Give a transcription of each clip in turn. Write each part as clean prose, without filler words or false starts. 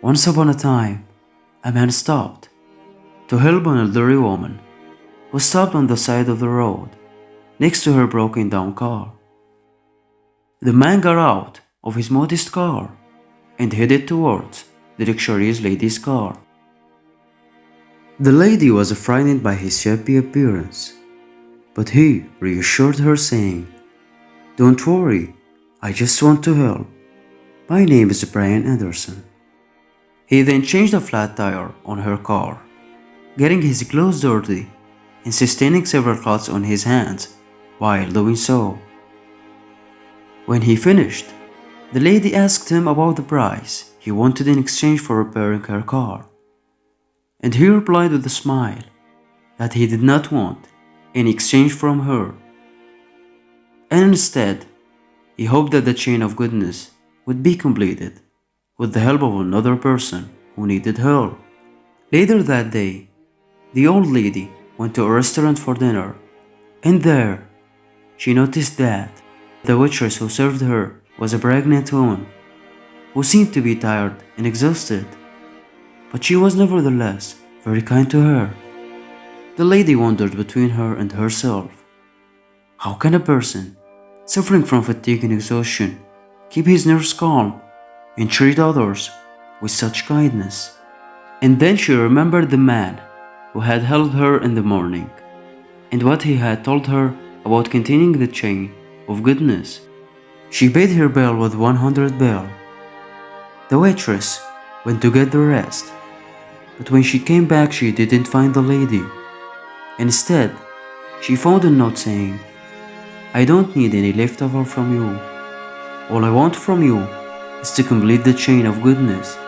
Once upon a time, a man stopped to help an elderly woman who stopped on the side of the road next to her broken down car. The man got out of his modest car and headed towards the luxurious lady's car. The lady was frightened by his shabby appearance, but he reassured her, saying, "Don't worry, I just want to help. My name is Brian Anderson." He then changed a flat tire on her car, getting his clothes dirty and sustaining several cuts on his hands while doing so. When he finished, the lady asked him about the price he wanted in exchange for repairing her car, and he replied with a smile that he did not want any exchange from her, and instead he hoped that the chain of goodness would be completed with the help of another person who needed help. Later that day, the old lady went to a restaurant for dinner, and there she noticed that the waitress who served her was a pregnant woman who seemed to be tired and exhausted, but she was nevertheless very kind to her. The lady wondered between her and herself, how can a person suffering from fatigue and exhaustion keep his nerves calm and treat others with such kindness? And then she remembered the man who had helped her in the morning and what he had told her about continuing the chain of goodness. She paid her bill with 100 bill. The waitress went to get the rest, but when she came back she didn't find the lady. Instead, she found a note saying, "I don't need any leftover from you. All I want from you is to complete the chain of goodness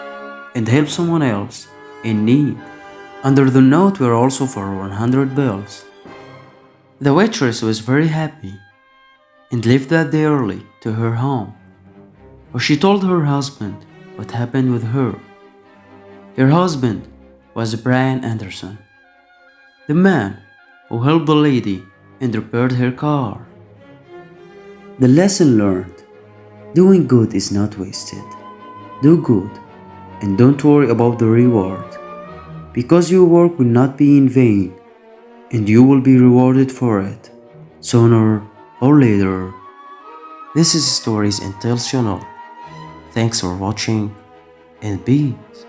and help someone else in need." Under the note were also for 100 bills. The waitress was very happy and left that day early to her home, where she told her husband what happened with her. Her husband was Brian Anderson, the man who helped the lady and repaired her car. The lesson learned: doing good is not wasted. Do good and don't worry about the reward, because your work will not be in vain and you will be rewarded for it sooner or later. This is Stories and Tales channel. Thanks for watching and peace.